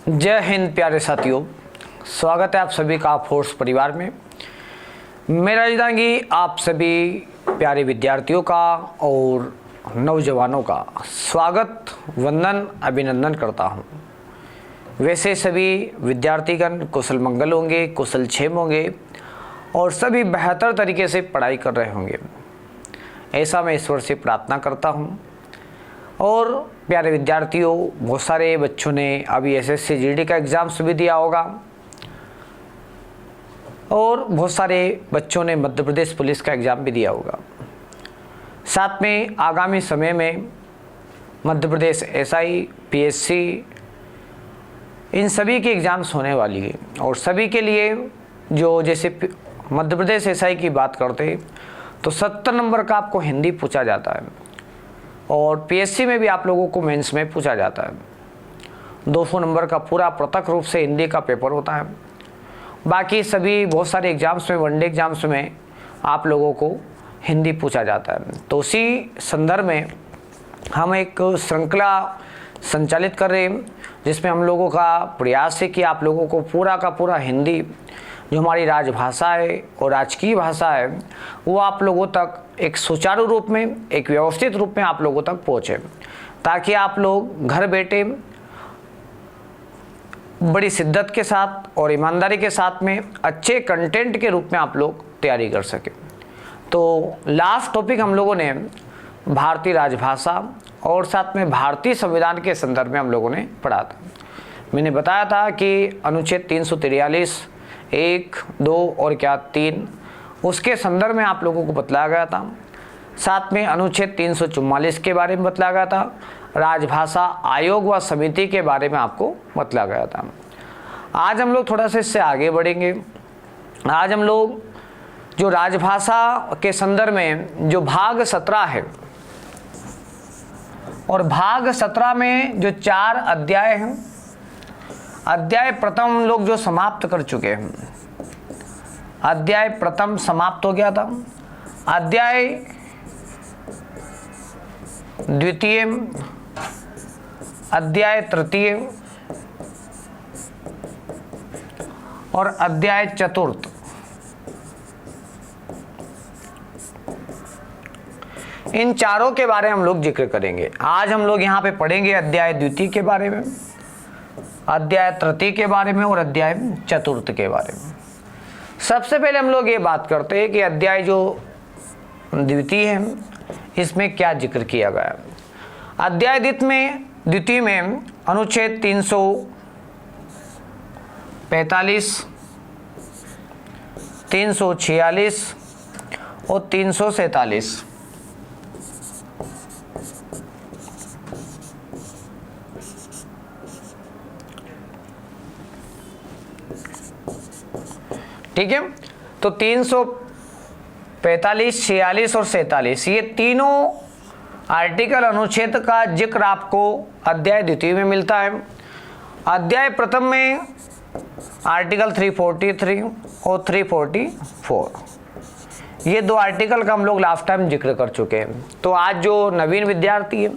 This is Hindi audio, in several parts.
जय हिंद प्यारे साथियों, स्वागत है आप सभी का फोर्स परिवार में। मेरा इदांगी आप सभी प्यारे विद्यार्थियों का और नौजवानों का स्वागत, वंदन, अभिनंदन करता हूं। वैसे सभी विद्यार्थीगण कुशल मंगल होंगे, कुशल क्षेम होंगे और सभी बेहतर तरीके से पढ़ाई कर रहे होंगे, ऐसा मैं ईश्वर से प्रार्थना करता हूं। और प्यारे विद्यार्थियों, बहुत सारे बच्चों ने अभी एसएससी जीडी का एग्ज़ाम्स भी दिया होगा और बहुत सारे बच्चों ने मध्य प्रदेश पुलिस का एग्ज़ाम भी दिया होगा। साथ में आगामी समय में मध्य प्रदेश एसआई, पीएससी, इन सभी की एग्ज़ाम्स होने वाली है और सभी के लिए जो जैसे मध्य प्रदेश एसआई की बात करते हैं तो 70 नंबर का आपको हिंदी पूछा जाता है और पीएससी में भी आप लोगों को मेंस में पूछा जाता है। 200 नंबर का पूरा पृथक रूप से हिंदी का पेपर होता है। बाकी सभी बहुत सारे एग्ज़ाम्स में, वनडे एग्ज़ाम्स में आप लोगों को हिंदी पूछा जाता है। तो उसी संदर्भ में हम एक श्रृंखला संचालित कर रहे हैं जिसमें हम लोगों का प्रयास है कि आप लोगों को पूरा का पूरा हिंदी, जो हमारी राजभाषा है और राजकीय भाषा है, वो आप लोगों तक एक सुचारू रूप में, एक व्यवस्थित रूप में आप लोगों तक पहुँचे, ताकि आप लोग घर बैठे बड़ी शिद्दत के साथ और ईमानदारी के साथ में अच्छे कंटेंट के रूप में आप लोग तैयारी कर सकें। तो लास्ट टॉपिक हम लोगों ने भारतीय राजभाषा और साथ में भारतीय संविधान के संदर्भ में हम लोगों ने पढ़ा था। मैंने बताया था कि अनुच्छेद 343 1, 2 और 3 उसके संदर्भ में आप लोगों को बतलाया गया था। साथ में अनुच्छेद 344 के बारे में बतलाया गया था। राजभाषा आयोग व समिति के बारे में आपको बतलाया गया था। आज हम लोग थोड़ा सा इससे आगे बढ़ेंगे। आज हम लोग जो राजभाषा के संदर्भ में जो भाग 17 है और भाग 17 में जो 4 अध्याय हैं, अध्याय प्रथम हम लोग जो समाप्त कर चुके हैं, अध्याय प्रथम समाप्त हो गया था। अध्याय द्वितीय, अध्याय तृतीय और अध्याय चतुर्थ, इन चारों के बारे में हम लोग जिक्र करेंगे। आज हम लोग यहाँ पे पढ़ेंगे अध्याय द्वितीय के बारे में, अध्याय तृतीय के बारे में और अध्याय चतुर्थ के बारे में। सबसे पहले हम लोग ये बात करते हैं कि अध्याय जो द्वितीय है इसमें क्या जिक्र किया गया है। अध्याय द्वितीय में अनुच्छेद 345, 346 और 347 ठीक है। तो 345, 46 और 47 ये तीनों आर्टिकल अनुच्छेद का जिक्र आपको अध्याय द्वितीय में मिलता है। अध्याय प्रथम में आर्टिकल 343 और 344, ये 2 आर्टिकल का हम लोग लास्ट टाइम जिक्र कर चुके हैं। तो आज जो नवीन विद्यार्थी है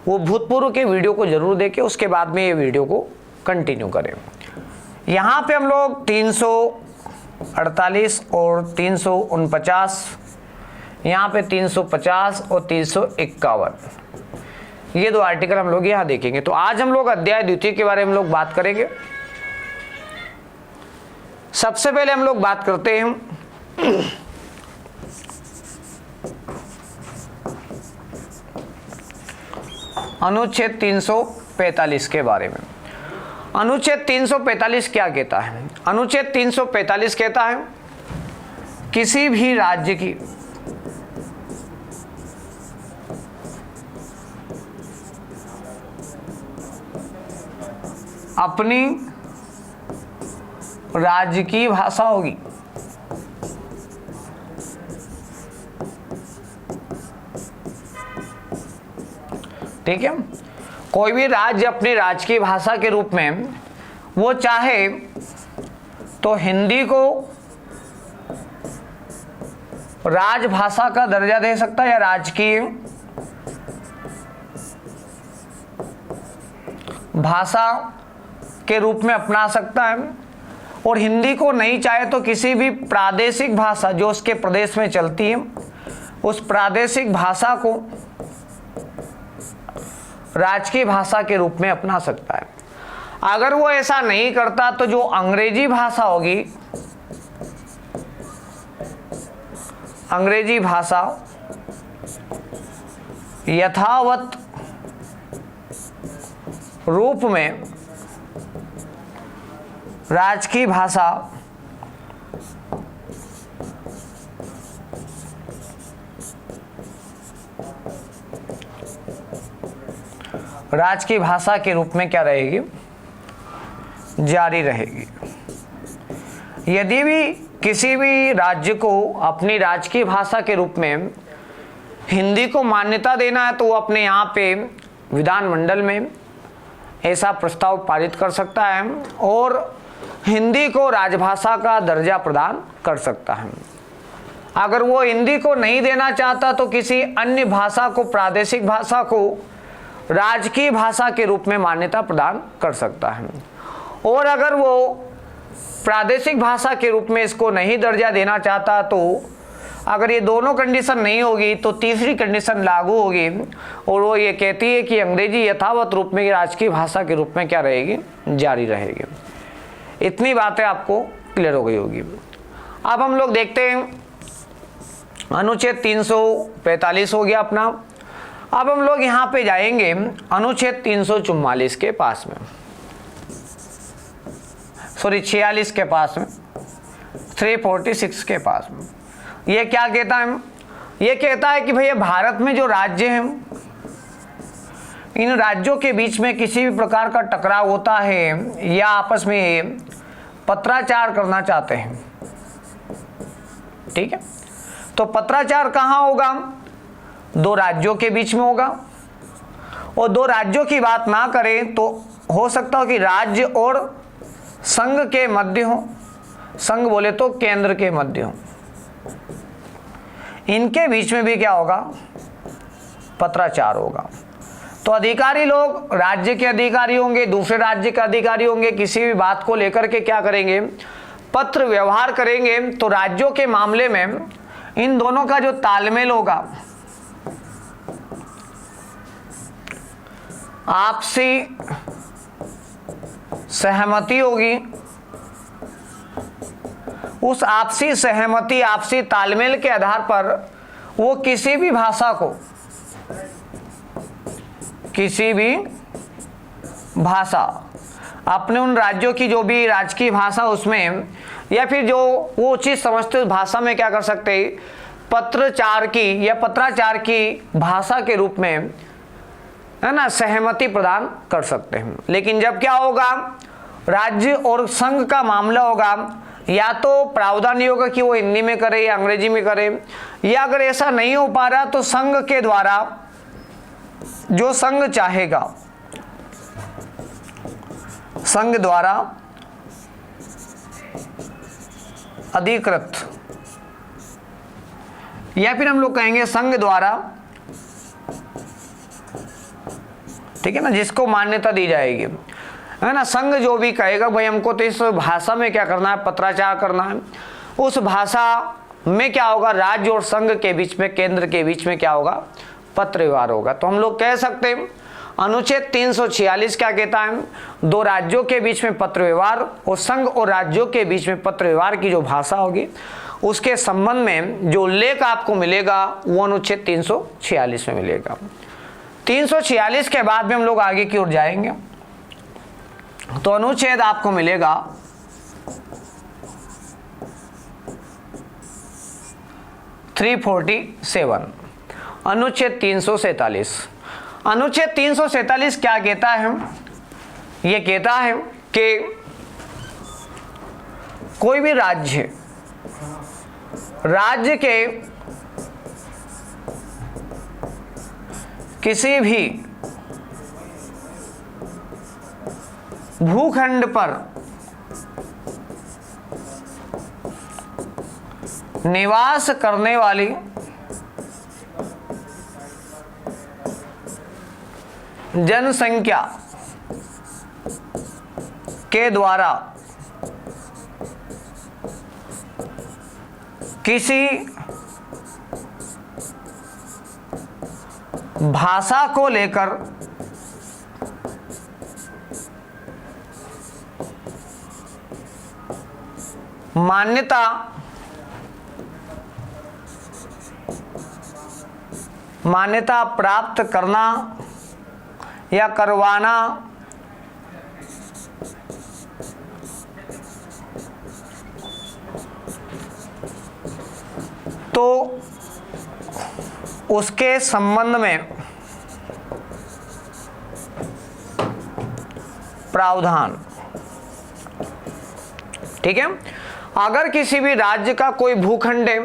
वो भूतपूर्व के वीडियो को जरूर देखें, उसके बाद में ये वीडियो को कंटिन्यू करें। यहाँ पे हम लोग 348 और 349, यहाँ पे 350 और 351, ये 2 आर्टिकल हम लोग यहाँ देखेंगे। तो आज हम लोग अध्याय द्वितीय के बारे में लोग बात करेंगे। सबसे पहले हम लोग बात करते हैं अनुच्छेद 345 के बारे में। अनुच्छेद 345 क्या कहता है? अनुच्छेद 345 कहता है किसी भी राज्य की अपनी राज्य की भाषा होगी। ठीक है। कोई भी राज्य अपनी राजकीय भाषा के रूप में वो चाहे तो हिंदी को राजभाषा का दर्जा दे सकता है या राजकीय भाषा के रूप में अपना सकता है, और हिंदी को नहीं चाहे तो किसी भी प्रादेशिक भाषा जो उसके प्रदेश में चलती है उस प्रादेशिक भाषा को राजकीय भाषा के रूप में अपना सकता है। अगर वो ऐसा नहीं करता तो जो अंग्रेजी भाषा होगी, अंग्रेजी भाषा यथावत रूप में राजकीय भाषा राजकीय भाषा के रूप में क्या रहेगी, जारी रहेगी। यदि भी किसी भी राज्य को अपनी राजकीय भाषा के रूप में हिंदी को मान्यता देना है तो वो अपने यहाँ पे विधानमंडल में ऐसा प्रस्ताव पारित कर सकता है और हिंदी को राजभाषा का दर्जा प्रदान कर सकता है। अगर वो हिंदी को नहीं देना चाहता तो किसी अन्य भाषा को, प्रादेशिक भाषा को राजकीय भाषा के रूप में मान्यता प्रदान कर सकता है। और अगर वो प्रादेशिक भाषा के रूप में इसको नहीं दर्जा देना चाहता तो अगर ये दोनों कंडीशन नहीं होगी तो तीसरी कंडीशन लागू होगी और वो ये कहती है कि अंग्रेजी यथावत रूप में राजकीय भाषा के रूप में क्या रहेगी, जारी रहेगी। इतनी बातें आपको क्लियर हो गई होगी। अब हम लोग देखते हैं अनुच्छेद 345 हो गया अपना। अब हम लोग यहाँ पे जाएंगे अनुच्छेद 344 के पास में, सॉरी 46 के पास में, 346 के पास में। ये क्या कहता है, ये कहता है कि भैया भारत में जो राज्य हैं इन राज्यों के बीच में किसी भी प्रकार का टकराव होता है या आपस में पत्राचार करना चाहते हैं, ठीक है, तो पत्राचार कहाँ होगा, दो राज्यों के बीच में होगा। और दो राज्यों की बात ना करें तो हो सकता हो कि राज्य और संघ के मध्य हो, संघ बोले तो केंद्र के मध्य हो, इनके बीच में भी क्या होगा, पत्राचार होगा। तो अधिकारी लोग राज्य के अधिकारी होंगे, दूसरे राज्य के अधिकारी होंगे, किसी भी बात को लेकर के क्या करेंगे, पत्र व्यवहार करेंगे। तो राज्यों के मामले में इन दोनों का जो तालमेल होगा, आपसी सहमति होगी, उस आपसी सहमति, आपसी तालमेल के आधार पर वो किसी भी भाषा को, किसी भी भाषा अपने उन राज्यों की जो भी राजकीय भाषा उसमें या फिर जो वो उचित समझते उस भाषा में क्या कर सकते हैं, पत्रचार की या पत्राचार की भाषा के रूप में, है ना, सहमति प्रदान कर सकते हैं। लेकिन जब क्या होगा, राज्य और संघ का मामला होगा, या तो प्रावधान ये होगा कि वो हिंदी में करे या अंग्रेजी में करे, या अगर ऐसा नहीं हो पा रहा तो संघ के द्वारा जो संघ चाहेगा, संघ द्वारा अधिकृत, या फिर हम लोग कहेंगे संघ द्वारा, ठीक है ना, जिसको मान्यता दी जाएगी, है ना, संघ जो भी कहेगा भाई हमको तो इस भाषा में क्या करना है, पत्राचार करना है, उस भाषा में क्या होगा, राज्य और संघ के बीच में, केंद्र के बीच में क्या होगा, पत्र व्यवहार होगा। तो हम लोग कह सकते हैं अनुच्छेद 346 क्या कहता है, दो राज्यों के बीच में पत्र व्यवहार और संघ और राज्यों के बीच में पत्र व्यवहार की जो भाषा होगी उसके संबंध में जो उल्लेख आपको मिलेगा वो अनुच्छेद 346 में मिलेगा। 346 के बाद में हम लोग आगे की ओर जाएंगे तो अनुच्छेद आपको मिलेगा 347, अनुच्छेद 347। अनुच्छेद 347 क्या कहता है, ये कहता है कि कोई भी राज्य के किसी भी भूखंड पर निवास करने वाली जनसंख्या के द्वारा किसी भाषा को लेकर मान्यता प्राप्त करना या करवाना तो उसके संबंध में प्रावधान। ठीक है, अगर किसी भी राज्य का कोई भूखंड है,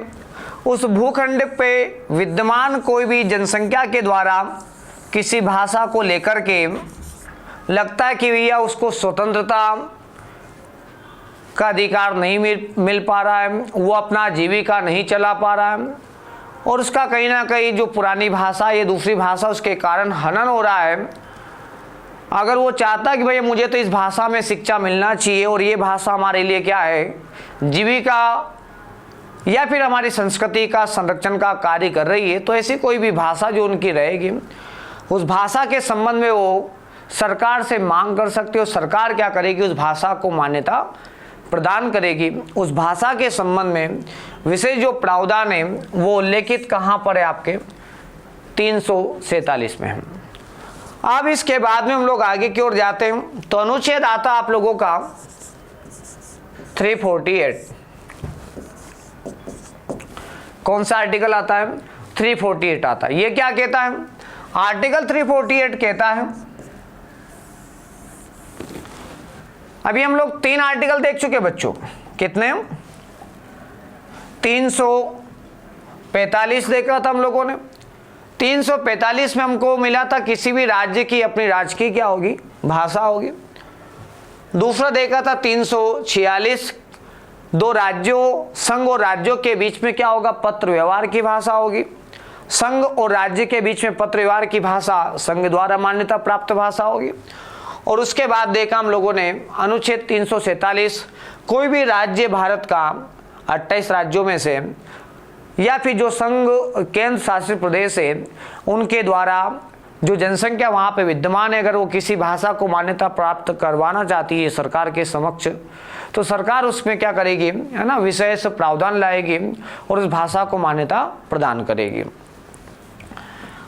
उस भूखंड पे विद्यमान कोई भी जनसंख्या के द्वारा किसी भाषा को लेकर के लगता है कि भैया उसको स्वतंत्रता का अधिकार नहीं मिल पा रहा है, वो अपना जीविका नहीं चला पा रहा है, और उसका कहीं ना कहीं जो पुरानी भाषा ये दूसरी भाषा उसके कारण हनन हो रहा है, अगर वो चाहता है कि भैया मुझे तो इस भाषा में शिक्षा मिलना चाहिए और ये भाषा हमारे लिए क्या है, जीविका या फिर हमारी संस्कृति का संरक्षण का कार्य कर रही है, तो ऐसी कोई भी भाषा जो उनकी रहेगी उस भाषा के संबंध में वो सरकार से मांग कर सकते हो। सरकार क्या करेगी, उस भाषा को मान्यता प्रदान करेगी। उस भाषा के संबंध में विशेष जो प्रावधान है वो उल्लेखित कहाँ पर है, आपके 347 में है। अब इसके बाद में हम लोग आगे की ओर जाते हैं, तो अनुच्छेद आता आप लोगों का 348। कौन सा आर्टिकल आता है? 348 आता है। ये क्या कहता है? आर्टिकल 348 कहता है, अभी हम लोग 3 आर्टिकल देख चुके बच्चों, कितने? 345 देखा था हम लोगों ने। 345 में हमको मिला था किसी भी राज्य की अपनी राजकीय क्या होगी, भाषा होगी। दूसरा देखा था 346, 2 राज्यों, संघ और राज्यों के बीच में क्या होगा, पत्र व्यवहार की भाषा होगी। संघ और राज्य के बीच में पत्र व्यवहार की भाषा संघ द्वारा मान्यता प्राप्त भाषा होगी। और उसके बाद देखा हम लोगों ने अनुच्छेद 347, कोई भी राज्य भारत का 28 राज्यों में से या फिर जो संघ केंद्र शासित प्रदेश है उनके द्वारा जो जनसंख्या वहाँ पे विद्यमान है, अगर वो किसी भाषा को मान्यता प्राप्त करवाना चाहती है सरकार के समक्ष, तो सरकार उसमें क्या करेगी, है ना, विशेष प्रावधान लाएगी और उस भाषा को मान्यता प्रदान करेगी।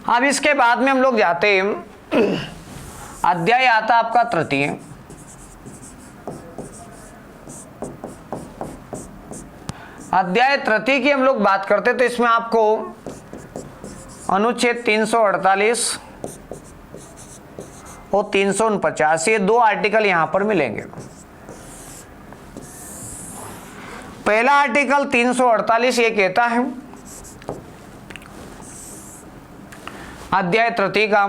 अब इसके बाद में हम लोग जाते हैं, अध्याय आता आपका 3। अध्याय 3 की हम लोग बात करते तो इसमें आपको अनुच्छेद 348 और 349 ये 2 आर्टिकल यहां पर मिलेंगे। पहला आर्टिकल 348 ये कहता है, अध्याय 3 का,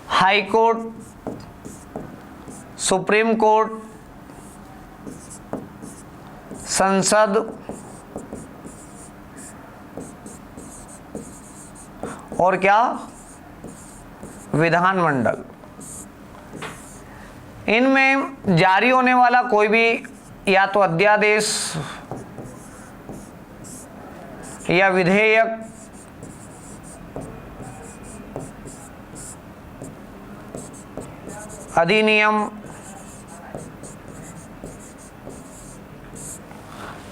हाई कोर्ट, सुप्रीम कोर्ट, संसद और क्या, विधानमंडल, इनमें जारी होने वाला कोई भी या तो अध्यादेश या विधेयक अधिनियम,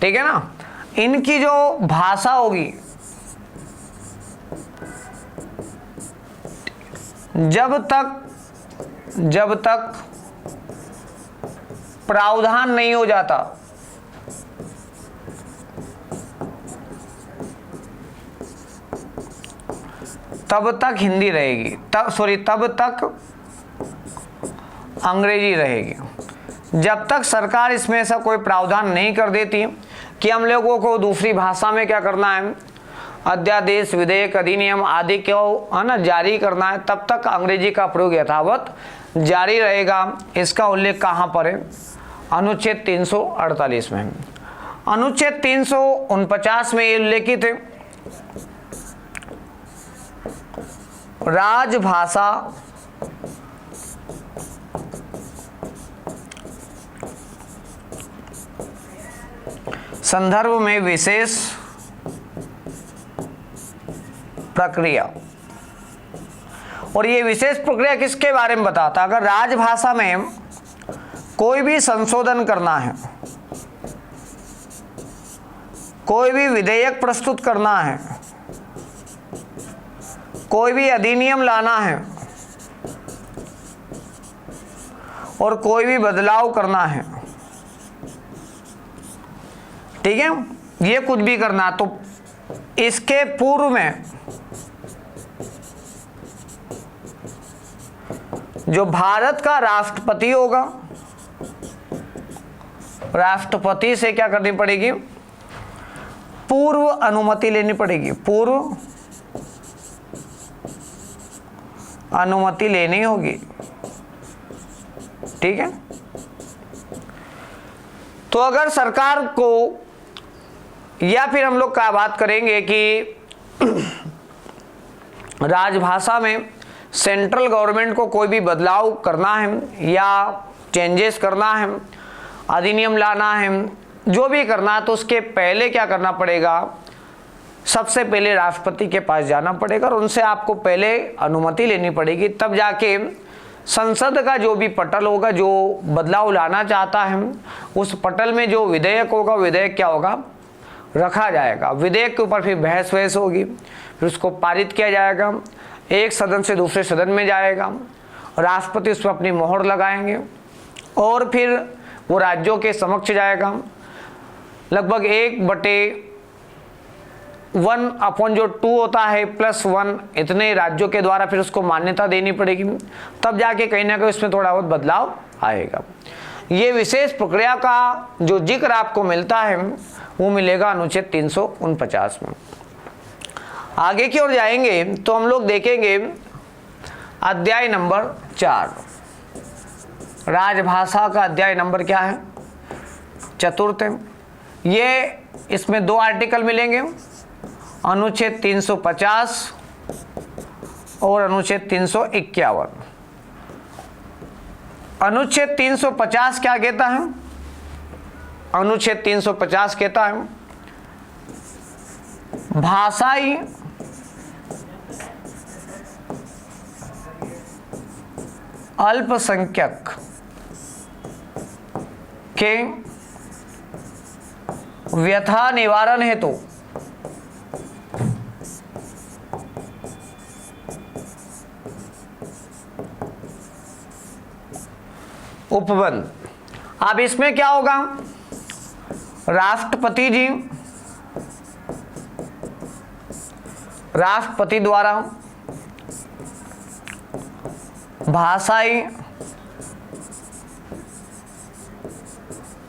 ठीक है ना, इनकी जो भाषा होगी जब तक प्रावधान नहीं हो जाता तब तक हिंदी रहेगी, तब तक अंग्रेजी रहेगी। जब तक सरकार इसमें ऐसा कोई प्रावधान नहीं कर देती कि हम लोगों को दूसरी भाषा में क्या करना है, अध्यादेश, विधेयक, अधिनियम आदि को, है ना, जारी करना है, तब तक अंग्रेजी का प्रयोग यथावत जारी रहेगा। इसका उल्लेख कहाँ पर है? अनुच्छेद 348 में। अनुच्छेद 349 में ये उल्लेखित है, राजभाषा संदर्भ में विशेष प्रक्रिया। और ये विशेष प्रक्रिया किसके बारे में बताता? अगर राजभाषा में कोई भी संशोधन करना है, कोई भी विधेयक प्रस्तुत करना है, कोई भी अधिनियम लाना है और कोई भी बदलाव करना है, ठीक है, ये कुछ भी करना, तो इसके पूर्व में जो भारत का राष्ट्रपति होगा, राष्ट्रपति से क्या करनी पड़ेगी? पूर्व अनुमति लेनी पड़ेगी, पूर्व अनुमति लेनी होगी, ठीक है। तो अगर सरकार को, या फिर हम लोग क्या बात करेंगे कि राजभाषा में सेंट्रल गवर्नमेंट को कोई भी बदलाव करना है या चेंजेस करना है, अधिनियम लाना है, जो भी करना है, तो उसके पहले क्या करना पड़ेगा? सबसे पहले राष्ट्रपति के पास जाना पड़ेगा और उनसे आपको पहले अनुमति लेनी पड़ेगी, तब जाके संसद का जो भी पटल होगा, जो बदलाव लाना चाहता है, उस पटल में जो विधेयक होगा, विधेयक क्या होगा? रखा जाएगा। विधेयक के ऊपर फिर बहस होगी, फिर उसको पारित किया जाएगा, एक सदन से दूसरे सदन में जाएगा, राष्ट्रपति उस पर अपनी मोहर लगाएंगे और फिर वो राज्यों के समक्ष जाएगा। लगभग 1/1/2 होता है, +1 इतने राज्यों के द्वारा फिर उसको मान्यता देनी पड़ेगी, तब जाके कहीं ना कहीं उसमें थोड़ा बहुत बदलाव आएगा। ये विशेष प्रक्रिया का जो जिक्र आपको मिलता है वो मिलेगा अनुच्छेद 349 में। आगे की ओर जाएंगे तो हम लोग देखेंगे अध्याय नंबर 4, राजभाषा का अध्याय नंबर क्या है? चतुर्थ। ये इसमें 2 आर्टिकल मिलेंगे, अनुच्छेद 350 और अनुच्छेद 351। अनुच्छेद 350 क्या कहता है? अनुच्छेद 350 कहता है भाषाई अल्पसंख्यक के व्यथा निवारण हेतु उपबंध। अब इसमें क्या होगा? राष्ट्रपति जी, राष्ट्रपति द्वारा भाषाई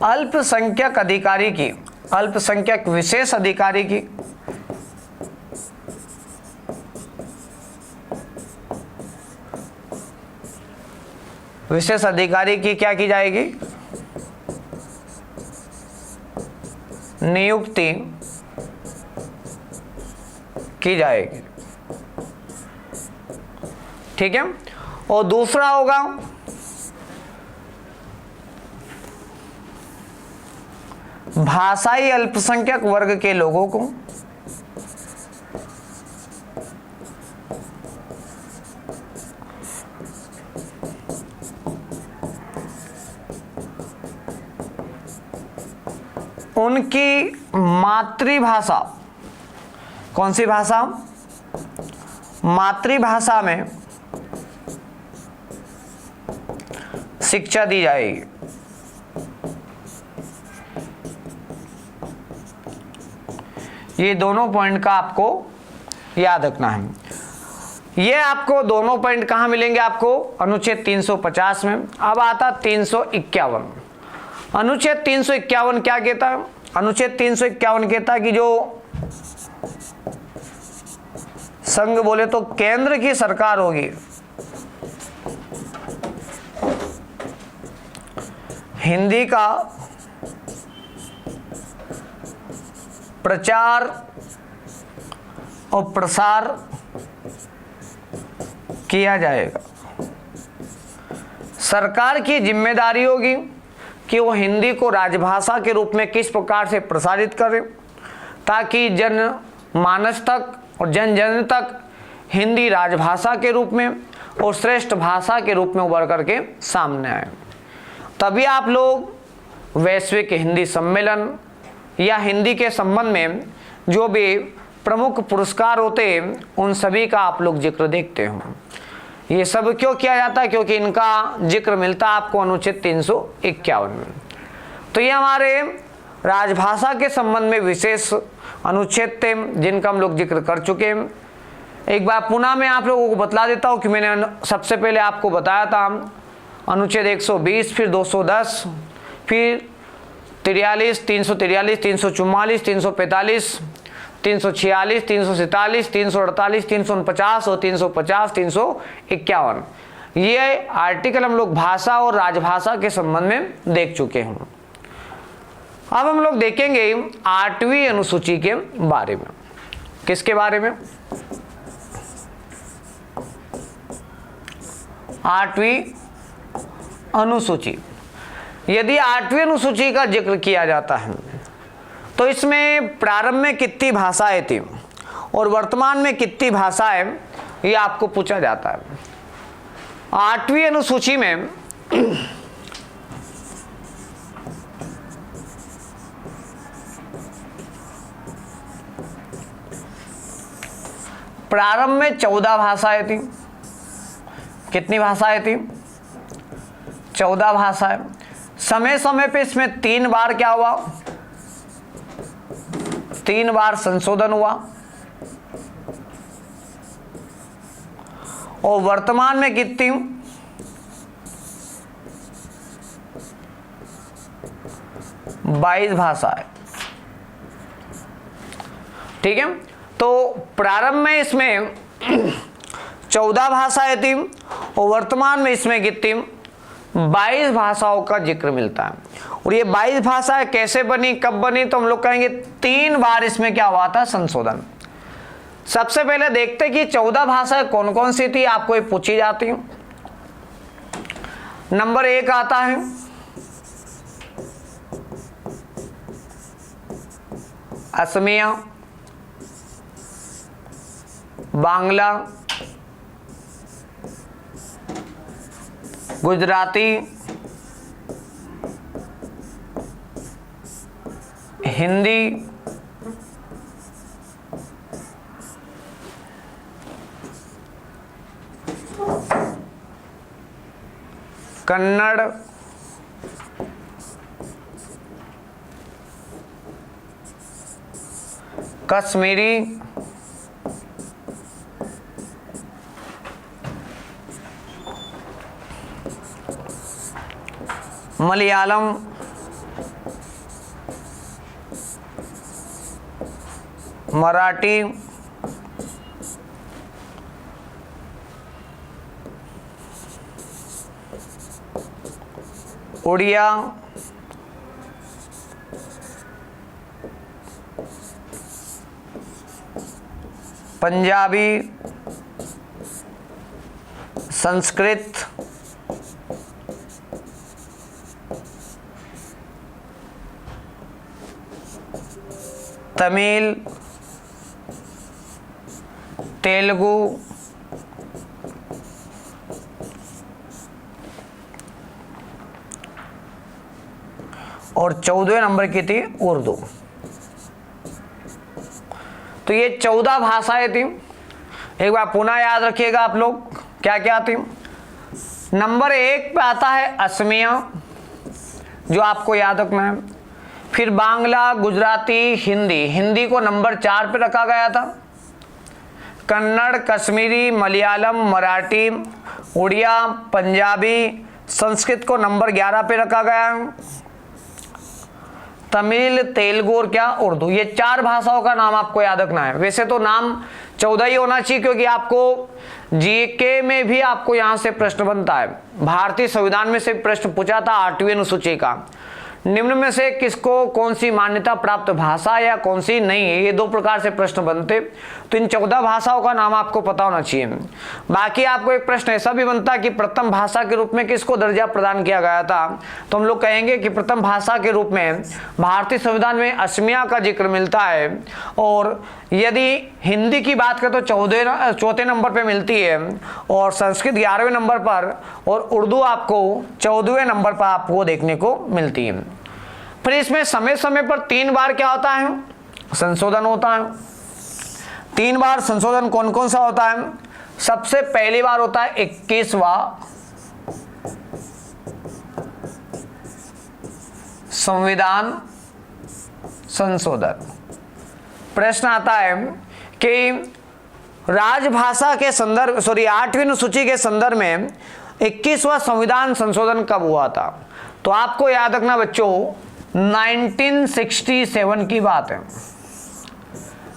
अल्पसंख्यक अधिकारी की, अल्पसंख्यक विशेष अधिकारी की विशेष अधिकारी की क्या की जाएगी? नियुक्ति की जाएगी, ठीक है। और दूसरा होगा भाषाई अल्पसंख्यक वर्ग के लोगों को उनकी मातृभाषा, कौन सी भाषा? मातृभाषा में शिक्षा दी जाएगी। ये दोनों पॉइंट का आपको याद रखना है। ये आपको दोनों पॉइंट कहां मिलेंगे? आपको अनुच्छेद 350 में। अब आता 351। अनुच्छेद 351 क्या कहता है? अनुच्छेद 351 कहता है कि जो संघ बोले तो केंद्र की सरकार होगी, हिंदी का प्रचार और प्रसार किया जाएगा। सरकार की जिम्मेदारी होगी कि वो हिंदी को राजभाषा के रूप में किस प्रकार से प्रसारित करें ताकि जन मानस तक और जन जन तक हिंदी राजभाषा के रूप में और श्रेष्ठ भाषा के रूप में उभर करके सामने आए। तभी आप लोग वैश्विक हिंदी सम्मेलन या हिंदी के संबंध में जो भी प्रमुख पुरस्कार होते हैं उन सभी का आप लोग जिक्र देखते हो। ये सब क्यों किया जाता है? क्योंकि इनका जिक्र मिलता है आपको अनुच्छेद 351 में। तो ये हमारे राजभाषा के संबंध में विशेष अनुच्छेद थे जिनका हम लोग जिक्र कर चुके हैं। एक बार पुनः मैं आप लोगों को बतला देता हूँ कि मैंने सबसे पहले आपको बताया था अनुच्छेद 120, फिर 210, फिर 43, 343, 344, 345, 346, 347, 348, 349 और 350, 351 ये आर्टिकल हम लोग भाषा और राजभाषा के संबंध में देख चुके हैं। अब हम लोग देखेंगे 8वीं अनुसूची के बारे में। किसके बारे में? 8वीं अनुसूची। यदि 8वीं अनुसूची का जिक्र किया जाता है तो इसमें प्रारंभ में कितनी भाषाएं थी और वर्तमान में कितनी भाषाएं, ये आपको पूछा जाता है। 8वीं अनुसूची में प्रारंभ में 14 भाषाएं थी। कितनी भाषाएं थी? 14 भाषाएं। समय समय पे इसमें 3 बार क्या हुआ? 3 बार संशोधन हुआ। और वर्तमान में कितनी? 22 भाषाएं। ठीक है, तो प्रारंभ में इसमें 14 भाषाएं थी और वर्तमान में इसमें कितनी? 22 भाषाओं का जिक्र मिलता है। और ये 22 भाषाएं कैसे बनी, कब बनी? तो हम लोग कहेंगे 3 बार इसमें क्या हुआ था? संशोधन। सबसे पहले देखते कि 14 भाषाएं कौन कौन सी थी, आपको ये पूछी जाती है। नंबर 1 आता है असमिया, बांग्ला, गुजराती, हिंदी, कन्नड़, कश्मीरी, मलयालम, मराठी, उड़िया, पंजाबी, संस्कृत, तमिल, तेलुगु, और 14वें नंबर की थी उर्दू। तो ये 14 भाषाएं थी। एक बार पुनः याद रखिएगा आप लोग क्या क्या थी। नंबर 1 पे आता है असमिया, जो आपको याद रखना है। फिर बांग्ला, गुजराती, हिंदी। हिंदी को नंबर 4 पे रखा गया था। कन्नड़, कश्मीरी, मलयालम, मराठी, उड़िया, पंजाबी, संस्कृत को नंबर 11 पे रखा गया है। तमिल, तेलुगु और क्या? उर्दू। ये 4 भाषाओं का नाम आपको याद रखना है। वैसे तो नाम 14 ही होना चाहिए क्योंकि आपको जीके में भी आपको यहां से प्रश्न बनता है। भारतीय संविधान में से प्रश्न पूछा था 8वीं अनुसूची का। निम्न में से किसको कौन सी मान्यता प्राप्त भाषा या कौन सी नहीं है, ये दो प्रकार से प्रश्न बनते। तो इन 14 भाषाओं का नाम आपको पता होना चाहिए। बाकी आपको एक प्रश्न ऐसा भी बनता कि प्रथम भाषा के रूप में किसको दर्जा प्रदान किया गया था, तो हम लोग कहेंगे कि प्रथम भाषा के रूप में भारतीय संविधान में असमिया का जिक्र मिलता है। और यदि हिंदी की बात करें तो चौथे नंबर पर मिलती है, और संस्कृत 11वें नंबर पर, और उर्दू आपको 14वें नंबर पर आपको देखने को मिलती है। फिर इसमें समय समय पर 3 बार क्या होता है, संशोधन होता है। 3 बार संशोधन कौन कौन सा होता है? सबसे पहली बार होता है 21वां संविधान संशोधन। प्रश्न आता है कि राजभाषा के संदर्भ 8वीं अनुसूची के संदर्भ में 21वां संविधान संशोधन कब हुआ था? तो आपको याद रखना बच्चों 1967 की बात है।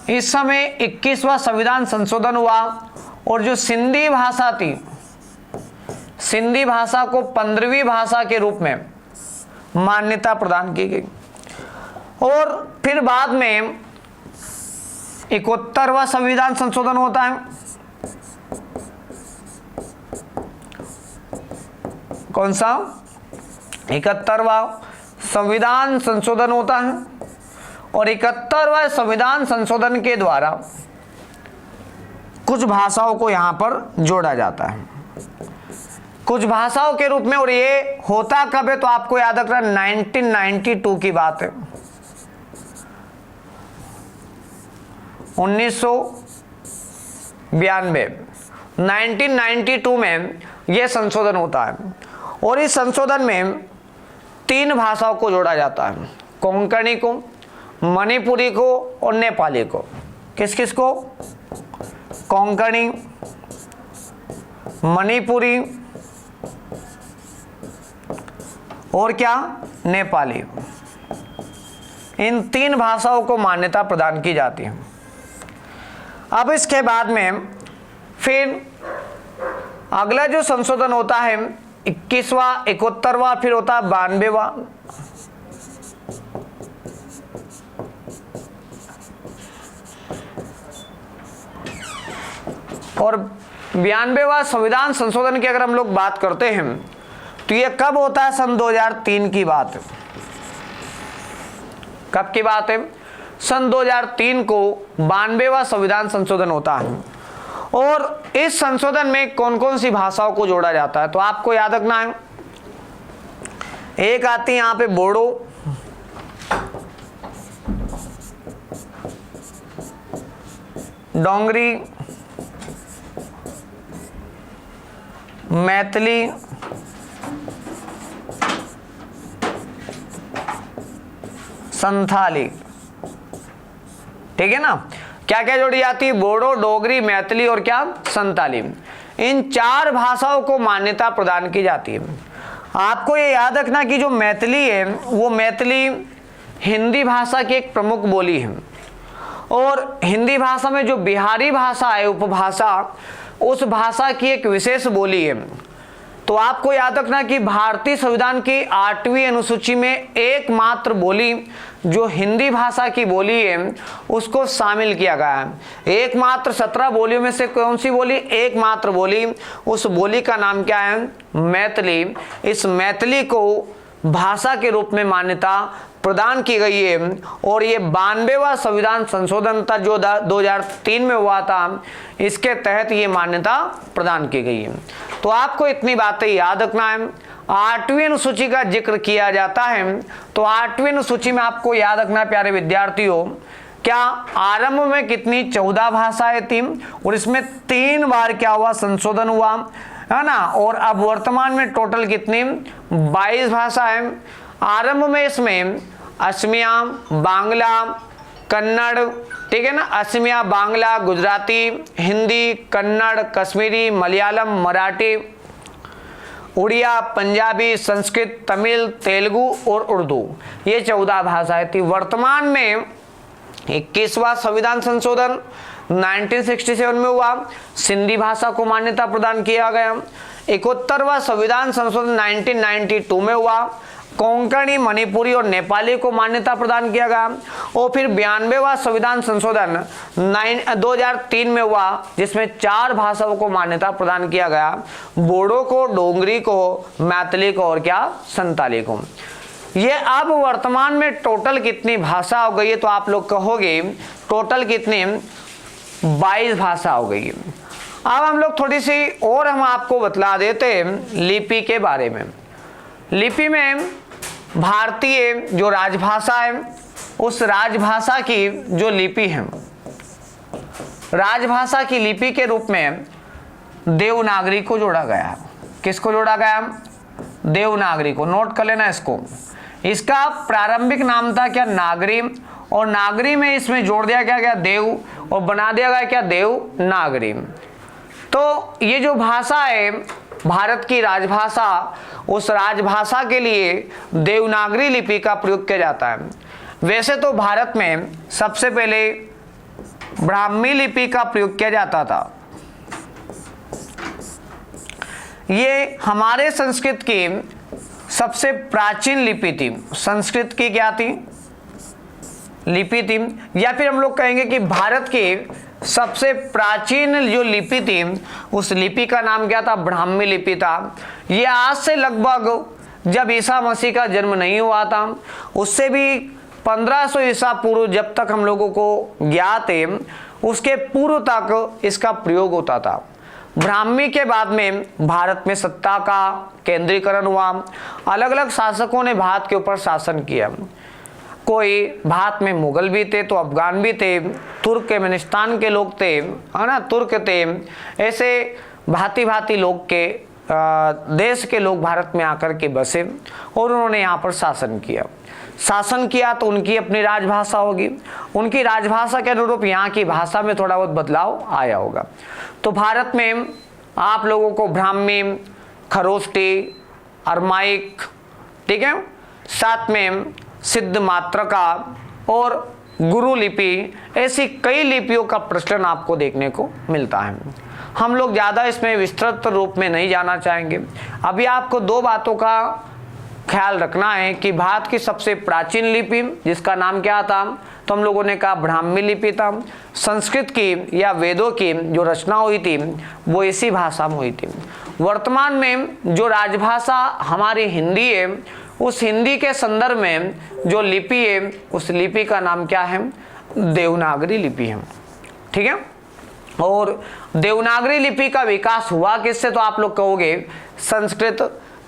इस समय 21वां संविधान संशोधन हुआ, और जो सिंधी भाषा थी, सिंधी भाषा को 15वीं भाषा के रूप में मान्यता प्रदान की गई। और फिर बाद में 71वां संविधान संशोधन होता है। कौन सा? 71वां संविधान संशोधन होता है। और 71वां संविधान संशोधन के द्वारा कुछ भाषाओं को यहां पर जोड़ा जाता है, कुछ भाषाओं के रूप में। और ये होता कब है? तो आपको याद रखना 1992 की बात है। 1992 में यह संशोधन होता है। और इस संशोधन में 3 भाषाओं को जोड़ा जाता है, कोंकणी को, मणिपुरी को और नेपाली को। किस किस को? कोंकणी, मणिपुरी और क्या? नेपाली। इन 3 भाषाओं को मान्यता प्रदान की जाती है। अब इसके बाद में फिर अगला जो संशोधन होता है 21वां, 71वां, फिर होता है 92वां। और 92वां संविधान संशोधन की अगर हम लोग बात करते हैं तो ये कब होता है? सन 2003 की बात है। कब की बात है? सन 2003 को 92वां संविधान संशोधन होता है। और इस संशोधन में कौन कौन सी भाषाओं को जोड़ा जाता है? तो आपको याद रखना है, एक आती है यहां पे बोडो, डोंगरी, मैथिली, संथाली। ठीक है ना? क्या क्या जोड़ी जाती है? बोडो, डोगरी, मैथिली और क्या? संथाली। इन 4 भाषाओं को मान्यता प्रदान की जाती है। आपको ये याद रखना कि जो मैथिली है वो मैथिली हिंदी भाषा की एक प्रमुख बोली है। और हिंदी भाषा में जो बिहारी भाषा है, उपभाषा, उस भाषा की एक विशेष बोली है। तो आपको याद रखना कि भारतीय संविधान की 8वीं अनुसूची में एकमात्र बोली जो हिंदी भाषा की बोली है उसको शामिल किया गया है। एकमात्र 17 बोलियों में से कौन सी बोली? एकमात्र बोली। उस बोली का नाम क्या है? मैथिली। इस मैथिली को भाषा के रूप में मान्यता प्रदान की गई है। और ये 92वां संविधान संशोधन था जो 2003 में हुआ था, इसके तहत ये मान्यता प्रदान की गई है। तो आपको इतनी बातें याद रखना है। 8वीं अनुसूची का जिक्र किया जाता है तो 8वीं अनुसूची में आपको याद रखना प्यारे विद्यार्थियों, क्या आरंभ में कितनी? 14 भाषाएं थी और इसमें 3 बार क्या हुआ? संशोधन हुआ, है ना। और अब वर्तमान में टोटल कितनी? 22 भाषाएं। आरंभ में इसमें असमिया, बांग्ला, कन्नड़, ठीक है ना, असमिया, बांग्ला, गुजराती, हिंदी, कन्नड़, कश्मीरी, मलयालम, मराठी, उड़िया, पंजाबी, संस्कृत, तमिल, तेलुगु और उर्दू, ये 14 भाषाएं थी। वर्तमान में 21वां संविधान संशोधन 1967 में हुआ, सिंधी भाषा को मान्यता प्रदान किया गया। 71वां संविधान संशोधन 1992 में हुआ। कोंकणी, मणिपुरी और नेपाली को मान्यता प्रदान किया गया। और फिर 92वां संविधान संशोधन 2003 में हुआ, जिसमें 4 भाषाओं को मान्यता प्रदान किया गया, बोडो को, डोगरी को, मैथिली को और क्या, संताली को। ये अब वर्तमान में टोटल कितनी भाषा हो गई है, तो आप लोग कहोगे टोटल कितनी, 22 भाषा हो गई है। अब हम लोग थोड़ी सी और हम आपको बतला देते हैं लिपि के बारे में। लिपि में भारतीय जो राजभाषा है, उस राजभाषा की जो लिपि है, राजभाषा की लिपि के रूप में देवनागरी को जोड़ा गया। किसको जोड़ा गया? देवनागरी को। नोट कर लेना इसको। इसका प्रारंभिक नाम था क्या, नागरी, और नागरी में इसमें जोड़ दिया गया देव, और बना दिया गया क्या, देवनागरी। तो ये जो भाषा है भारत की राजभाषा, उस राजभाषा के लिए देवनागरी लिपि का प्रयोग किया जाता है। वैसे तो भारत में सबसे पहले ब्राह्मी लिपि का प्रयोग किया जाता था। ये हमारे संस्कृत की सबसे प्राचीन लिपि थी। संस्कृत की क्या थी? लिपि थी। या फिर हम लोग कहेंगे कि भारत की सबसे प्राचीन जो लिपि थी, उस लिपि का नाम क्या था? ब्राह्मी लिपि था। ये आज से लगभग, जब ईसा मसीह का जन्म नहीं हुआ था, उससे भी 1500 ईसा पूर्व जब तक हम लोगों को ज्ञात है, उसके पूर्व तक इसका प्रयोग होता था। ब्राह्मी के बाद में भारत में सत्ता का केंद्रीकरण हुआ। अलग अलग शासकों ने भारत के ऊपर शासन किया। कोई भारत में मुगल भी थे, तो अफगान भी थे, तुर्कमेनिस्तान के लोग थे, है ना, तुर्क थे। ऐसे भांति भांति लोग के देश के लोग भारत में आकर के बसे और उन्होंने यहाँ पर शासन किया। शासन किया तो उनकी अपनी राजभाषा होगी। उनकी राजभाषा के अनुरूप यहाँ की भाषा में थोड़ा बहुत बदलाव आया होगा। तो भारत में आप लोगों को ब्राह्मी, खरोष्टी, अरमाइक, ठीक है, साथ में सिद्ध मात्रका और गुरु लिपि, ऐसी कई लिपियों का प्रचलन आपको देखने को मिलता है। हम लोग ज़्यादा इसमें विस्तृत रूप में नहीं जाना चाहेंगे। अभी आपको 2 बातों का ख्याल रखना है कि भारत की सबसे प्राचीन लिपि, जिसका नाम क्या था, तो हम लोगों ने कहा ब्राह्मी लिपि था। संस्कृत की या वेदों की जो रचना हुई थी वो इसी भाषा में हुई थी। वर्तमान में जो राजभाषा हमारी हिंदी है, उस हिंदी के संदर्भ में जो लिपि है, उस लिपि का नाम क्या है? देवनागरी लिपि है। ठीक है। और देवनागरी लिपि का विकास हुआ किससे? तो आप लोग कहोगे संस्कृत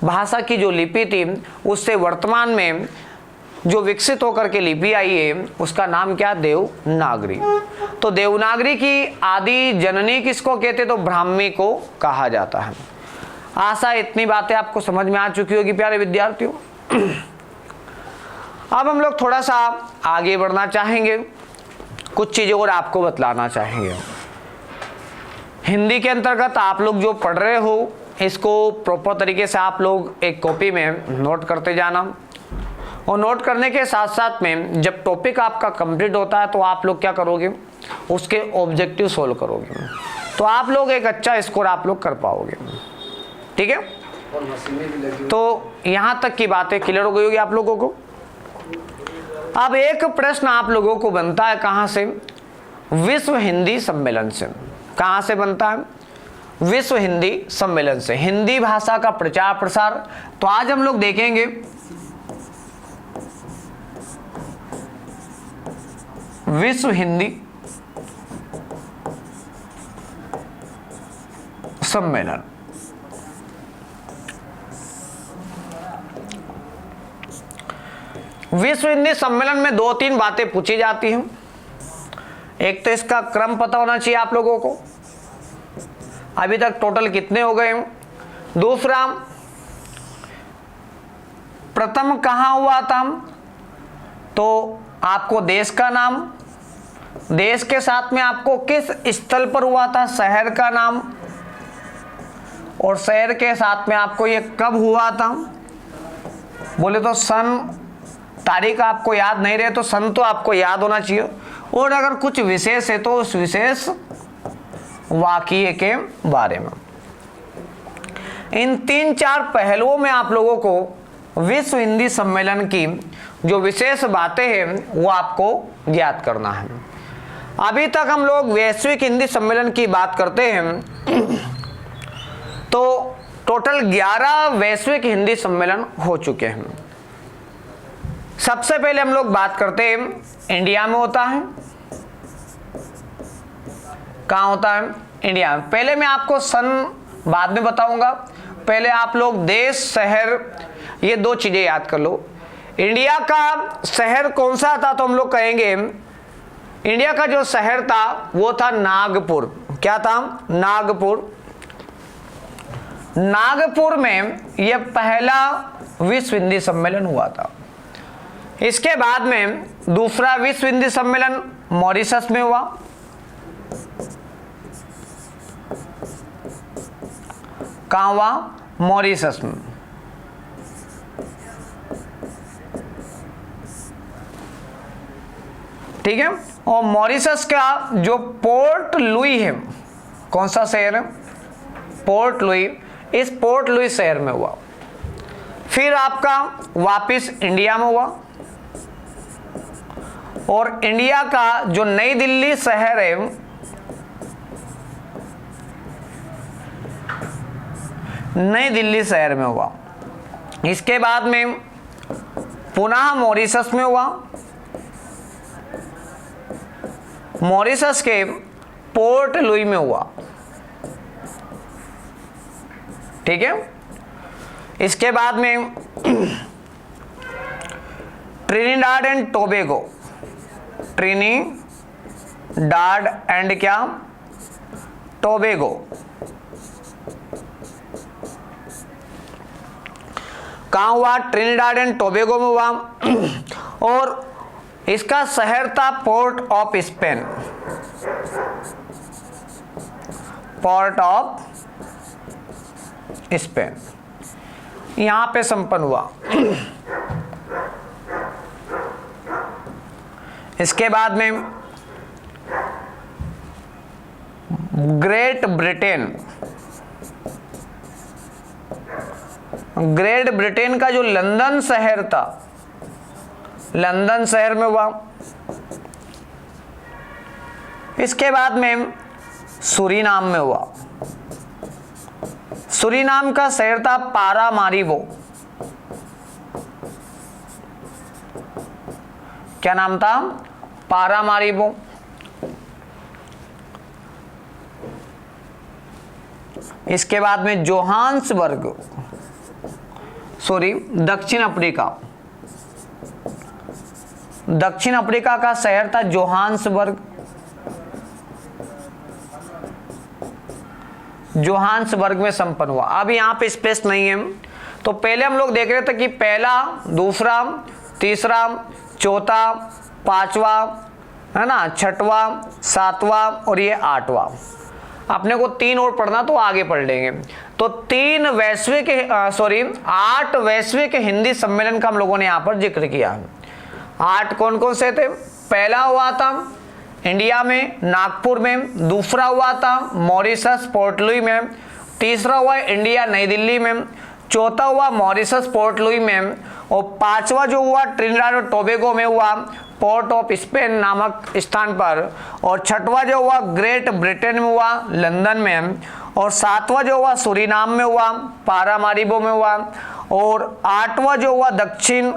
भाषा की जो लिपि थी उससे वर्तमान में जो विकसित होकर के लिपि आई है उसका नाम क्या? देवनागरी। तो देवनागरी की आदि जननी किसको कहते? तो ब्राह्मी को कहा जाता है। आशा इतनी बातें आपको समझ में आ चुकी होगी प्यारे विद्यार्थियों। अब हम लोग थोड़ा सा आगे बढ़ना चाहेंगे, कुछ चीजें और आपको बतलाना चाहेंगे। हिंदी के अंतर्गत आप लोग जो पढ़ रहे हो, इसको प्रॉपर तरीके से आप लोग एक कॉपी में नोट करते जाना, और नोट करने के साथ साथ में जब टॉपिक आपका कंप्लीट होता है तो आप लोग क्या करोगे? उसके ऑब्जेक्टिव सोल्व करोगे, तो आप लोग एक अच्छा स्कोर आप लोग कर पाओगे। ठीक है। तो यहाँ तक की बातें क्लियर हो गई होगी आप लोगों को। अब एक प्रश्न आप लोगों को बनता है, कहाँ से? विश्व हिंदी सम्मेलन से। कहाँ से बनता है? विश्व हिंदी सम्मेलन से। हिंदी भाषा का प्रचार प्रसार। तो आज हम लोग देखेंगे विश्व हिंदी सम्मेलन। विश्व हिंदी सम्मेलन में 2-3 बातें पूछी जाती हैं। एक तो इसका क्रम पता होना चाहिए आप लोगों को, अभी तक टोटल कितने हो गए। दूसरा, प्रथम कहाँ हुआ था? तो आपको देश का नाम, देश के साथ में आपको किस स्थल पर हुआ था, शहर का नाम, और शहर के साथ में आपको ये कब हुआ था। बोले तो सन, तारीख आपको याद नहीं रहे तो सन तो आपको याद होना चाहिए, और अगर कुछ विशेष है तो उस विशेष वाक़ये के बारे में। इन 3-4 पहलुओं में आप लोगों को विश्व हिंदी सम्मेलन की जो विशेष बातें हैं वो आपको याद करना है। अभी तक हम लोग वैश्विक हिंदी सम्मेलन की बात करते हैं तो टोटल 11 वैश्विक हिंदी सम्मेलन हो चुके हैं। सबसे पहले हम लोग बात करते हैं इंडिया में होता है। कहाँ होता है? इंडिया में। पहले मैं आपको सन बाद में बताऊंगा, पहले आप लोग देश, शहर, ये 2 चीजें याद कर लो। इंडिया का शहर कौन सा था? तो हम लोग कहेंगे इंडिया का जो शहर था वो था नागपुर। क्या था? नागपुर। नागपुर में यह पहला विश्व हिंदी सम्मेलन हुआ था। इसके बाद में दूसरा विश्व हिंदी सम्मेलन मॉरिशस में हुआ। कहाँ हुआ? मॉरिशस में। ठीक है। और मॉरिशस का जो पोर्ट लुई है, कौन सा शहर है? Port Louis. इस पोर्ट लुई शहर में हुआ। फिर आपका वापिस इंडिया में हुआ और इंडिया का जो नई दिल्ली शहर है, नई दिल्ली शहर में हुआ। इसके बाद में पुनः मॉरिशस में हुआ। मॉरिशस के पोर्ट लुई में हुआ। ठीक है। इसके बाद में Trinidad and Tobago, Trinidad and क्या? टोबैगो। कहाँ हुआ? ट्रिनिडाड एंड टोबैगो में हुआ। और इसका शहर था port of Spain. Port of Spain यहां पे संपन्न हुआ। इसके बाद में ग्रेट ब्रिटेन, ग्रेट ब्रिटेन का जो लंदन शहर था, लंदन शहर में हुआ। इसके बाद में सूरीनाम में हुआ। सूरीनाम का शहर था पारामारिबो। क्या नाम था? पारामारिबो। इसके बाद में जोहान्सबर्ग, सॉरी, दक्षिण अफ्रीका। दक्षिण अफ्रीका का शहर था जोहान्सबर्ग। जोहान्सबर्ग में संपन्न हुआ। अब यहाँ पे स्पेस नहीं है, तो पहले हम लोग देख रहे थे कि पहला, दूसरा, तीसरा, चौथा, पांचवा, है ना, छठवां, सातवां और ये 8वां। अपने को 3 और पढ़ना तो आगे पढ़ लेंगे। तो 8 वैश्विक हिंदी सम्मेलन का हम लोगों ने यहाँ पर जिक्र किया। 8 कौन कौन से थे? पहला हुआ था इंडिया में, नागपुर में। दूसरा हुआ था मॉरिशस पोर्ट लुई में। तीसरा हुआ इंडिया नई दिल्ली में। चौथा हुआ मॉरिशस पोर्ट लुई में। और 5वां जो हुआ ट्रिनिडाड और टोबैगो में हुआ, पोर्ट ऑफ स्पेन नामक स्थान पर। और 6वां जो हुआ ग्रेट ब्रिटेन में हुआ, लंदन में। और 7वां जो हुआ सूरीनाम में हुआ, पारामारिबो में हुआ। और 8वां जो हुआ दक्षिण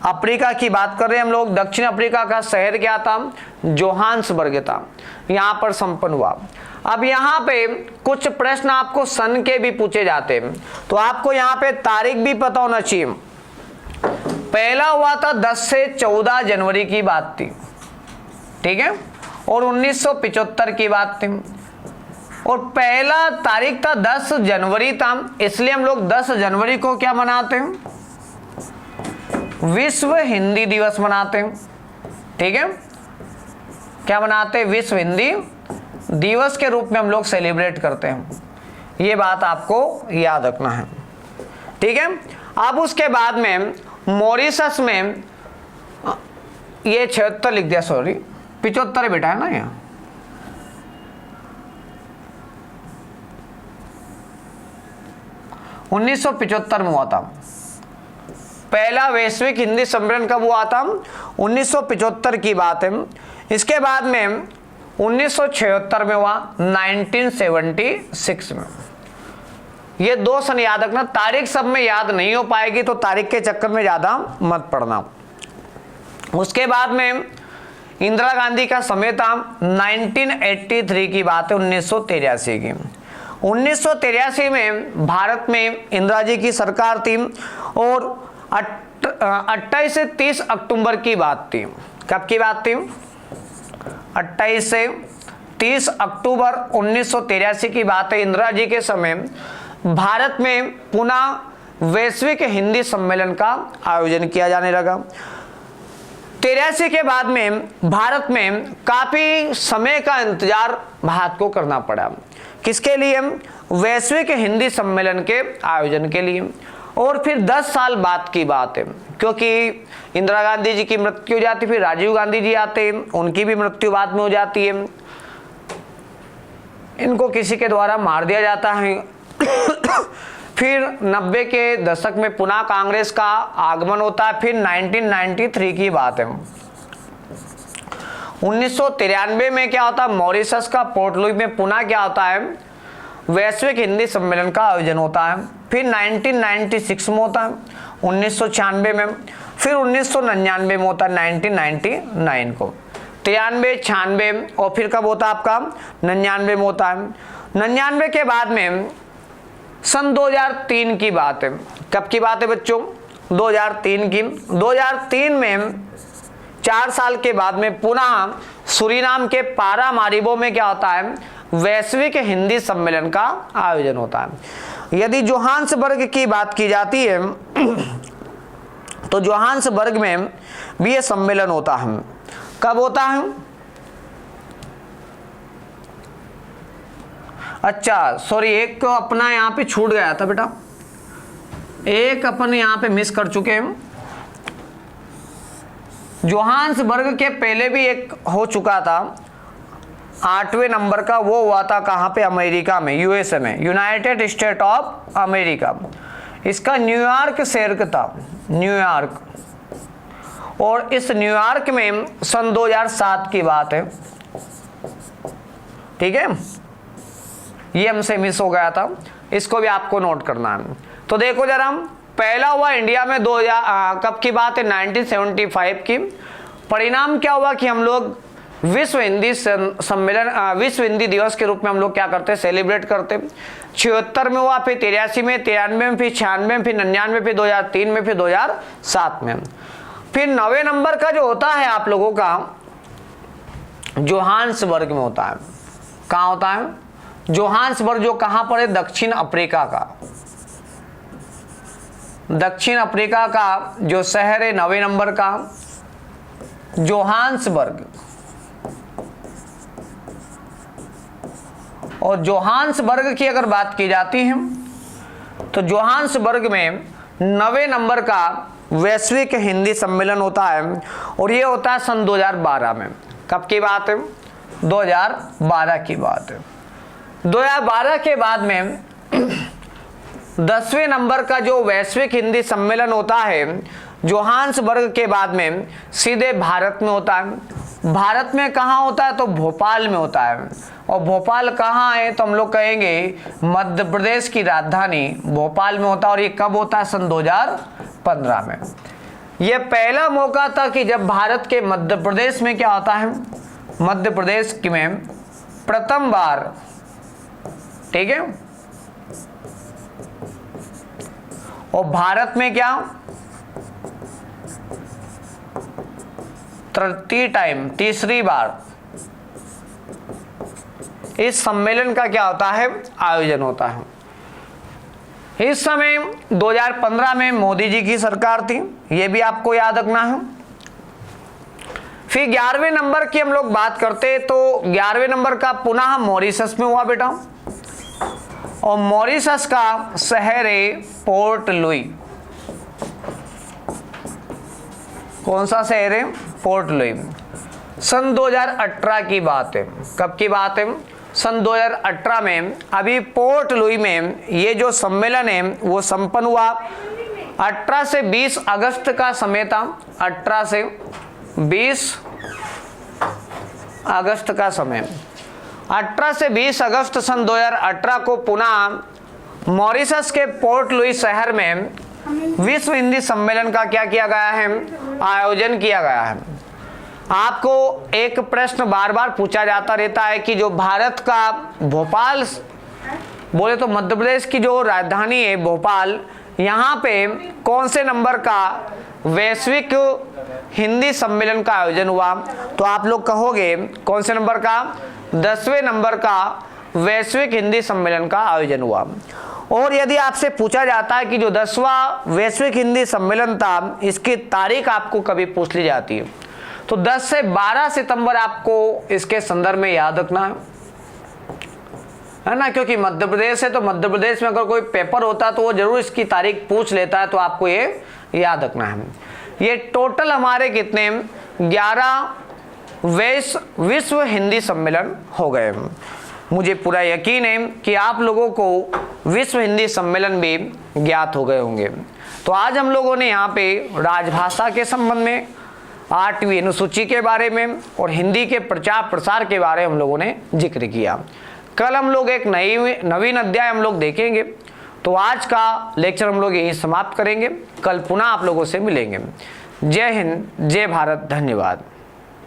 अफ्रीका की बात कर रहे हैं हम लोग। दक्षिण अफ्रीका का शहर क्या था? जोहान्सबर्ग था। यहां पर संपन्न हुआ। अब यहाँ पे कुछ प्रश्न आपको सन के भी पूछे जाते हैं, तो आपको यहाँ पे तारीख भी पता होना चाहिए। पहला हुआ था 10 से 14 जनवरी की बात थी। ठीक है। और 1975 की बात थी। और पहला तारीख था 10 जनवरी था, इसलिए हम लोग 10 जनवरी को क्या मनाते हैं? विश्व हिंदी दिवस मनाते हैं। ठीक है। क्या मनाते हैं? विश्व हिंदी दिवस के रूप में हम लोग सेलिब्रेट करते हैं। ये बात आपको याद रखना है। ठीक है। अब उसके बाद में मॉरिशस में ये 76 लिख दिया, सॉरी 75 बेटा है ना यहाँ। 1975 में हुआ था। पहला वैश्विक हिंदी सम्मेलन कब हुआ था? 1975 की बात है। इसके बाद में 1976 में हुआ, 1976 में। ये 2 सन याद रखना, तारीख सब में याद नहीं हो पाएगी तो तारीख के चक्कर में ज्यादा मत पड़ना। उसके बाद में इंदिरा गांधी का समय था 1983 की बात है, 1983 की। 1983 में भारत में इंदिरा जी की सरकार थी और 28 से 30 अक्टूबर की बात थी। कब की बात थी? 28 से 30 अक्टूबर 1983 की बात है। इंदिरा जी के समय भारत में पुनः वैश्विक हिंदी सम्मेलन का आयोजन किया जाने लगा। 83 के बाद में भारत में काफी समय का इंतजार भारत को करना पड़ा। किसके लिए? वैश्विक हिंदी सम्मेलन के आयोजन के लिए। और फिर 10 साल बाद की बात है, क्योंकि इंदिरा गांधी जी की मृत्यु हो जाती, फिर राजीव गांधी जी आते, उनकी भी मृत्यु बाद में हो जाती है। इनको किसी के द्वारा मार दिया जाता है। फिर 90 के दशक में पुनः कांग्रेस का आगमन होता है। फिर 1993 की बात है। 1993 में क्या होता है? मॉरिशस का पोर्ट लुई में पुनः क्या होता है? वैश्विक हिंदी सम्मेलन का आयोजन होता है। फिर 1996 में होता है, 1996 में। फिर 1999 में होता है, 1999 को। 93, 96 और फिर कब होता है आपका? 99 में होता है। 99 के बाद में सन 2003 की बात है। कब की बात है बच्चों? 2003 की। 2003 में 4 साल के बाद में पुनः सूरीनाम के पारामारिबो में क्या होता है? वैश्विक हिंदी सम्मेलन का आयोजन होता है। यदि जोहान्सबर्ग की बात की जाती है तो जोहान्सबर्ग में भी ये सम्मेलन होता है। कब होता है? अच्छा सॉरी, एक तो अपना यहाँ पे छूट गया था बेटा, एक अपन यहाँ पे मिस कर चुके हैं। जोहान्सबर्ग के पहले भी एक हो चुका था 8वें नंबर का, वो हुआ था कहाँ पे? अमेरिका में, यूएसए में, यूनाइटेड स्टेट ऑफ अमेरिका। इसका न्यूयॉर्क शहर का था, न्यूयॉर्क। और इस न्यूयॉर्क में सन 2007 की बात है। ठीक है, ये हमसे मिस हो गया था, इसको भी आपको नोट करना है। तो देखो जरा, पहला हुआ इंडिया में कब की बात है? 1975 की। परिणाम क्या हुआ कि हम लोग विश्व हिंदी सम्मेलन, विश्व हिंदी दिवस के रूप में हम लोग क्या करते हैं? सेलिब्रेट करते। 76 में हुआ, फिर 83 में, 93 में, फिर 96 में, फिर 99 में, फिर 2003 में, फिर 2007 में। फिर 9वें नंबर का जो होता है आप लोगों का जोहान्सबर्ग में होता है। कहाँ होता है? जोहान्सबर्ग जो कहाँ पर है? दक्षिण अफ्रीका का। दक्षिण अफ्रीका का जो शहर है 9वें नंबर का जोहान्सबर्ग। और जोहान्सबर्ग की अगर बात की जाती है तो जोहान्सबर्ग में 9वें नंबर का वैश्विक हिंदी सम्मेलन होता है और ये होता है सन 2012 में। कब की बात है? 2012 की बात है। 2012 के बाद में 10वें नंबर का जो वैश्विक हिंदी सम्मेलन होता है जोहान्सबर्ग के बाद में सीधे भारत में होता है। भारत में कहाँ होता है? तो भोपाल में होता है। और भोपाल कहाँ है? तो हम लोग कहेंगे मध्य प्रदेश की राजधानी भोपाल में होता है। और ये कब होता है? सन 2015 में। यह पहला मौका था कि जब भारत के मध्य प्रदेश में क्या होता है? मध्य प्रदेश में प्रथम बार, ठीक है, और भारत में क्या तीसरी बार इस सम्मेलन का क्या होता है? आयोजन होता है। इस समय 2015 में मोदी जी की सरकार थी, यह भी आपको याद रखना है। फिर 11वें नंबर की हम लोग बात करते हैं तो 11वें नंबर का पुनः मॉरिशस में हुआ बेटा, और मॉरिशस का शहर है पोर्ट लुई। कौन सा शहर है? Port Louis. सन 2018 की बात है। कब की बात है? सन 2018 में अभी पोर्ट लुई में ये जो सम्मेलन है वो संपन्न हुआ। 18 से 20 अगस्त का समय था। 18 से 20 अगस्त का समय। 18 से 20 अगस्त सन 2018 को पुनः मॉरिशस के पोर्ट लुई शहर में विश्व हिंदी सम्मेलन का क्या किया गया है, आयोजन किया गया है। आपको एक प्रश्न बार बार पूछा जाता रहता है कि जो भारत का भोपाल, बोले तो मध्य प्रदेश की जो राजधानी है भोपाल, यहाँ पे कौन से नंबर का वैश्विक हिंदी सम्मेलन का आयोजन हुआ? तो आप लोग कहोगे कौन से नंबर का? 10वें नंबर का वैश्विक हिंदी सम्मेलन का आयोजन हुआ। और यदि आपसे पूछा जाता है कि जो 10वां वैश्विक हिंदी सम्मेलन था, इसकी तारीख आपको कभी पूछ ली जाती है तो 10 से 12 सितंबर आपको इसके संदर्भ में याद रखना है ना, क्योंकि मध्य प्रदेश है तो मध्य प्रदेश में अगर कोई पेपर होता है तो वो जरूर इसकी तारीख पूछ लेता है, तो आपको ये याद रखना है। ये टोटल हमारे कितने 11 विश्व हिंदी सम्मेलन हो गए। मुझे पूरा यकीन है कि आप लोगों को विश्व हिंदी सम्मेलन भी ज्ञात हो गए होंगे। तो आज हम लोगों ने यहाँ पे राजभाषा के संबंध में, 8वीं अनुसूची के बारे में और हिंदी के प्रचार प्रसार के बारे में हम लोगों ने जिक्र किया। कल हम लोग एक नवीन अध्याय हम लोग देखेंगे। तो आज का लेक्चर हम लोग यहीं समाप्त करेंगे। कल पुनः आप लोगों से मिलेंगे। जय हिंद, जय भारत, धन्यवाद।